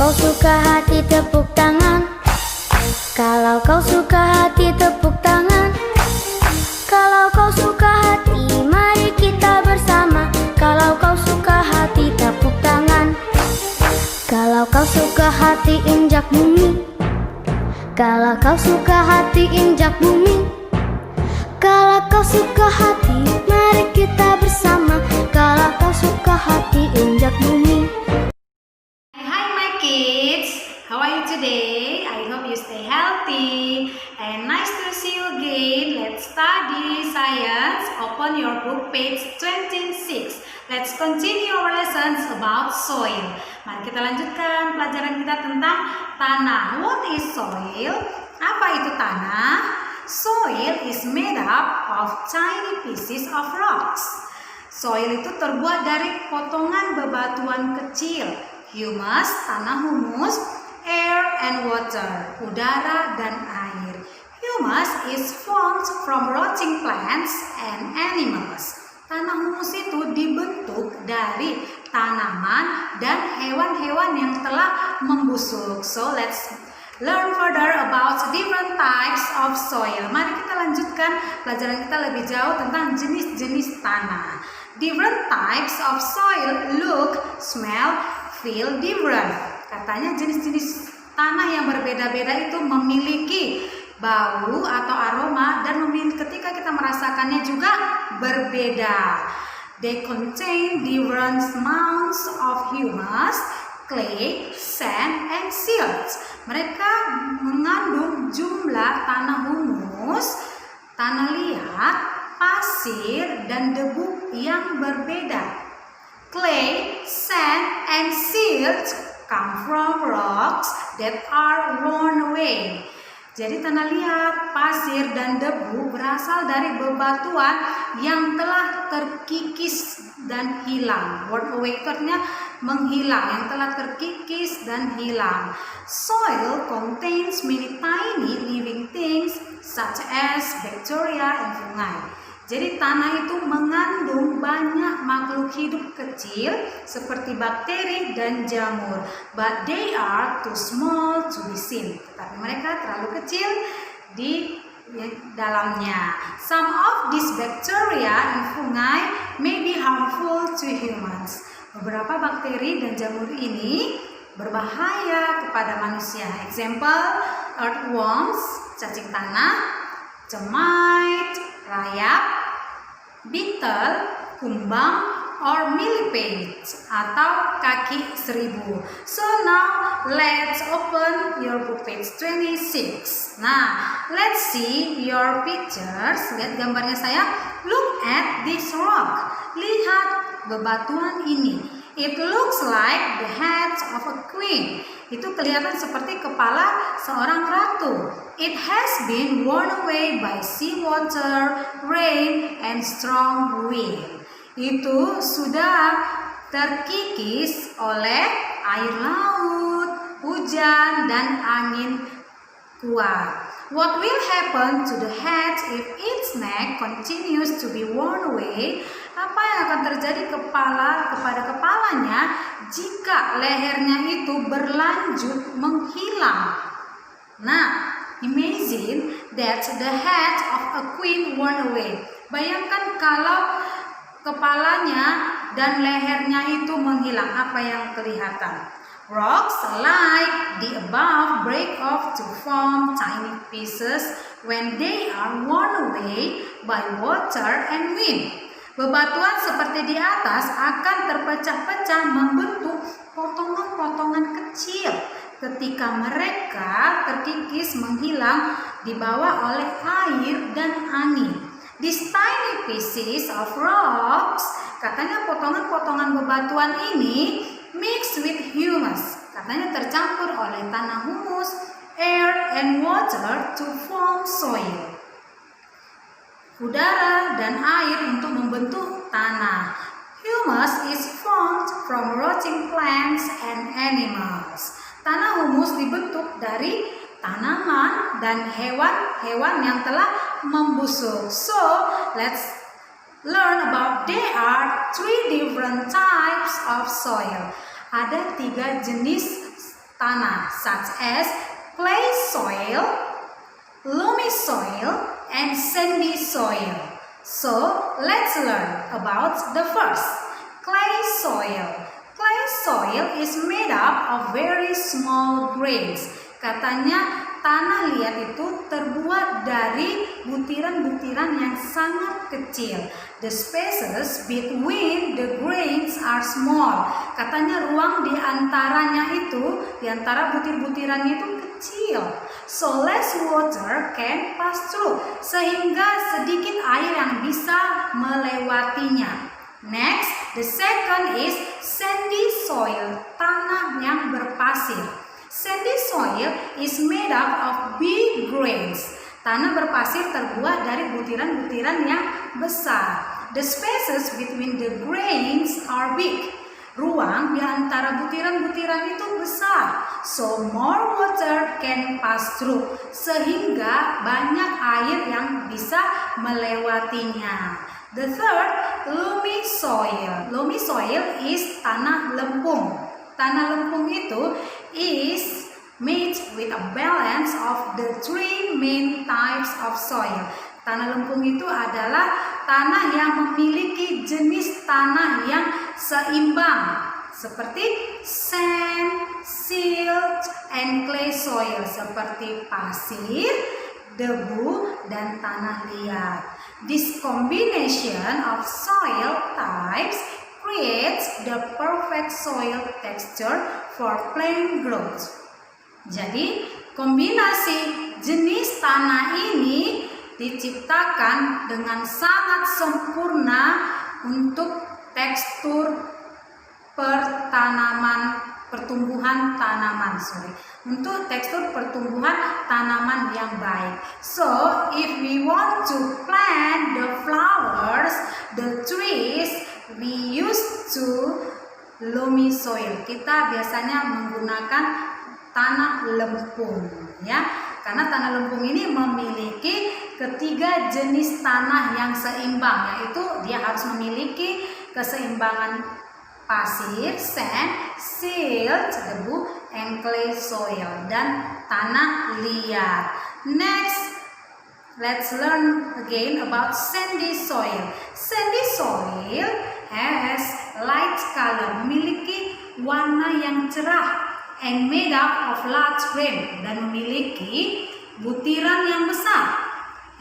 kau suka hati tepuk tangan. Kalau kau suka hati tepuk tangan. Kalau kau suka hati mari kita bersama. Kalau kau suka hati tepuk tangan. Kalau kau suka hati injak bumi. Kalau kau suka hati injak bumi. Kalau kau suka hati mari kita bersama. Kalau kau suka hati injak bumi. Hi my kids, how are you today? I hope you stay healthy and nice to see you again. Let's study science. Open your book page 26. Let's continue our lessons about soil. Mari kita lanjutkan pelajaran kita tentang tanah. What is soil? Apa itu tanah? Soil is made up of tiny pieces of rocks. Soil itu terbuat dari potongan bebatuan kecil. Humus, tanah humus, air and water, udara dan air. Humus is formed from rotting plants and animals. Tanah humus itu dibentuk dari tanaman dan hewan-hewan yang telah membusuk. So let's learn further about different types of soil. Mari kita lanjutkan pelajaran kita lebih jauh tentang jenis-jenis tanah. Different types of soil look, smell, feel different. Katanya jenis-jenis tanah yang berbeda-beda itu memiliki bau atau aroma dan ketika kita merasakannya juga berbeda. They contain different amounts of humus, clay, sand, and silt. Mereka mengandung jumlah tanah humus, tanah liat, pasir, dan debu yang berbeda. Clay, sand, and silt come from rocks that are worn away. Jadi tanah liat, pasir, dan debu berasal dari bebatuan yang telah terkikis dan hilang. Worn away itu artinya menghilang, yang telah terkikis dan hilang. Soil contains many tiny living things such as bacteria and fungi. Jadi tanah itu mengandung banyak makhluk hidup kecil seperti bakteri dan jamur. But they are too small to be seen. Tapi mereka terlalu kecil di dalamnya. Some of these bacteria and fungi may be harmful to humans. Beberapa bakteri dan jamur ini berbahaya kepada manusia. Example, earthworms, cacing tanah, termite, rayap, beetle, kumbang, or millipede atau kaki seribu. So now let's open your book page 26. Nah, let's see your pictures. Lihat gambarnya saya. Look at this rock. Lihat bebatuan ini. It looks like the head of a queen. Itu kelihatan seperti kepala seorang ratu. It has been worn away by seawater, rain, and strong wind. Itu sudah terkikis oleh air laut, hujan, dan angin kuat. What will happen to the head if its neck continues to be worn away? Apa yang akan terjadi kepada kepalanya jika lehernya itu berlanjut menghilang? Nah, imagine that the head of a queen worn away. Bayangkan kalau kepalanya dan lehernya itu menghilang, apa yang kelihatan? Rocks like the above break off to form tiny pieces when they are worn away by water and wind. Bebatuan seperti di atas akan terpecah-pecah membentuk potongan-potongan kecil ketika mereka terkikis menghilang dibawa oleh air dan angin. These tiny pieces of rocks, katanya potongan-potongan bebatuan ini mixed with humus, katanya tercampur oleh tanah humus, air and water to form soil. Udara dan air untuk membentuk tanah. Humus is formed from rotting plants and animals. Tanah humus dibentuk dari tanaman dan hewan-hewan yang telah membusuk. So, let's learn about there are three different types of soil. Ada 3 jenis tanah such as clay soil, loamy soil, and sandy soil. So, let's learn about the first, clay soil. Clay soil is made up of very small grains. Katanya tanah liat itu terbuat dari butiran-butiran yang sangat kecil. The spaces between the grains are small. Katanya ruang di antaranya itu, di antara butir-butirannya itu kecil. So less water can pass through. Sehingga sedikit air yang bisa melewatinya. Next, the second is sandy soil, tanah yang berpasir. Sandy soil is made up of big grains. Tanah berpasir terbuat dari butiran-butiran yang besar. The spaces between the grains are big. Ruang di antara butiran-butiran itu besar. So more water can pass through. Sehingga banyak air yang bisa melewatinya. The third, loamy soil. Loamy soil is tanah lempung. Tanah lempung itu is made with a balance of the three main types of soil. Tanah lempung itu adalah tanah yang memiliki jenis tanah yang seimbang, seperti sand, silt, and clay soil, seperti pasir, debu, dan tanah liat. This combination of soil types creates the perfect soil texture for plant growth. Jadi, kombinasi jenis tanah ini diciptakan dengan sangat sempurna untuk tekstur untuk tekstur pertumbuhan tanaman yang baik. So, if we want to plant the flowers, the trees, we use to loamy soil. Kita biasanya menggunakan tanah lempung, ya. Karena tanah lempung ini memiliki ketiga jenis tanah yang seimbang, yaitu dia harus memiliki keseimbangan pasir, sand, silt, debu, and clay soil, dan tanah liat. Next, let's learn again about sandy soil. Sandy soil has light color, memiliki warna yang cerah, and made up of large grain, dan memiliki butiran yang besar.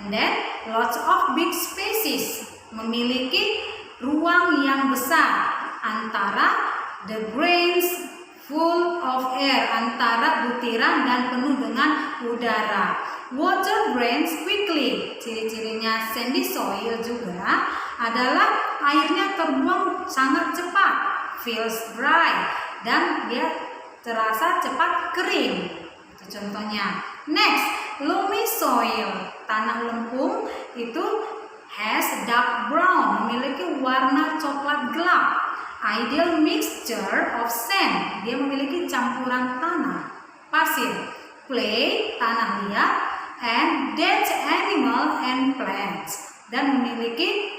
And then lots of big spaces, memiliki ruang yang besar antara the grains full of air, antara butiran dan penuh dengan udara. Water drains quickly. Ciri-cirinya sandy soil juga adalah airnya terbuang sangat cepat, feels dry, dan dia terasa cepat kering. Itu contohnya. Next, loamy soil, tanah lempung itu has dark brown, memiliki warna coklat gelap. Ideal mixture of sand, dia memiliki campuran tanah, pasir, clay, tanah liat, and dead animal and plants, dan memiliki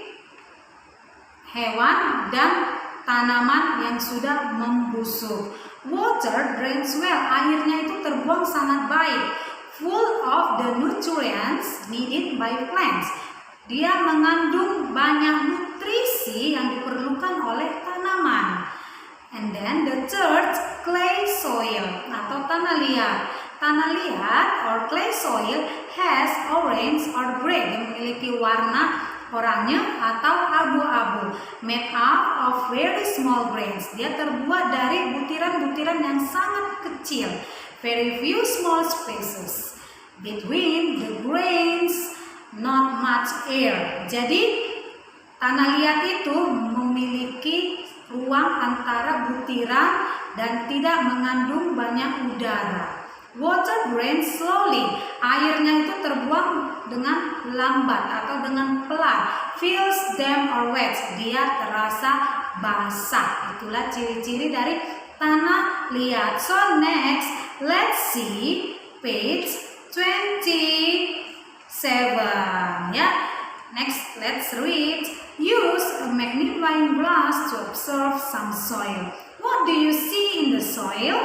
hewan dan tanaman yang sudah membusuk. Water drains well, airnya itu terbuang sangat baik, full of the nutrients needed by plants. Dia mengandung banyak nutrisi yang diperlukan oleh tanaman. And then the third, clay soil atau tanah liat. Tanah liat or clay soil has orange or gray, yang memiliki warna oranye atau abu-abu, made up of very small grains. Dia terbuat dari butiran-butiran yang sangat kecil, very few small spaces between the grains, not much air. Jadi tanah liat itu memiliki ruang antara butiran dan tidak mengandung banyak udara. Water drains slowly, airnya itu terbuang dengan lambat atau dengan pelan. Feels damp or wet, dia terasa basah. Itulah ciri-ciri dari tanah liat. So next, let's see page 27. Ya, next let's read. Use a magnifying glass to observe some soil. What do you see in the soil?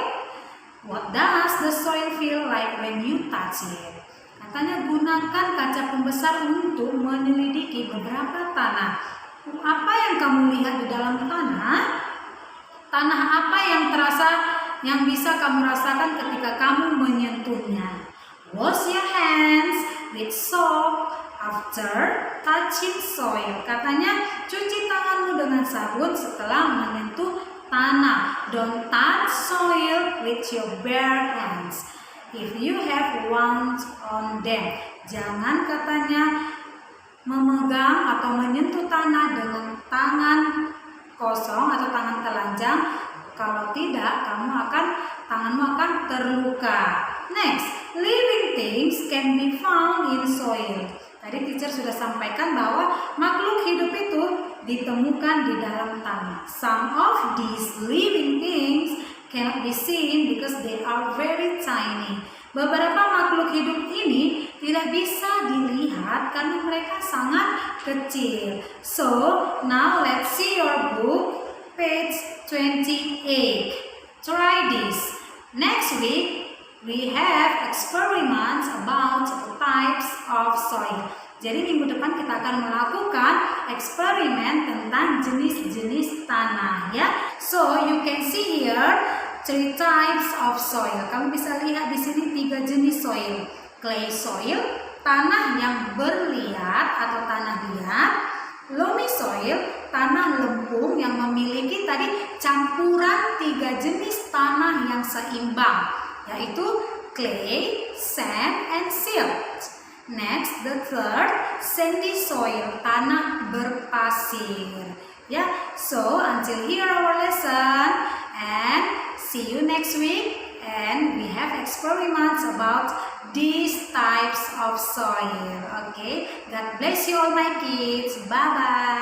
What does the soil feel like when you touch it? Katanya gunakan kaca pembesar untuk menyelidiki beberapa tanah. Apa yang kamu lihat di dalam tanah? Tanah apa yang bisa kamu rasakan ketika kamu menyentuhnya? Wash your hands with soap after touching soil. Katanya cuci tanganmu dengan sabun setelah menyentuh tanah. Don't touch soil with your bare hands if you have wounds on them. Jangan katanya memegang atau menyentuh tanah dengan tangan kosong atau tangan telanjang. Kalau tidak, tanganmu akan terluka. Next, living things can be found in soil. Tadi teacher sudah sampaikan bahwa makhluk hidup itu ditemukan di dalam tanah. Some of these living things cannot be seen because they are very tiny. Beberapa makhluk hidup ini tidak bisa dilihat karena mereka sangat kecil. So, now let's see your book, page 28. Try this. Next week, we have experiments about types of soil. Jadi minggu depan kita akan melakukan eksperimen tentang jenis-jenis tanah ya. So you can see here 3 types of soil. Kamu bisa lihat di sini 3 jenis soil. Clay soil, tanah yang berliat atau tanah liat. Loamy soil, tanah lempung yang memiliki tadi campuran 3 jenis tanah yang seimbang, yaitu clay, sand, and silt. Next, the third, sandy soil, tanah berpasir. Yeah, so until here our lesson, and see you next week. And we have experiments about these types of soil. Okay, God bless you all my kids. Bye bye.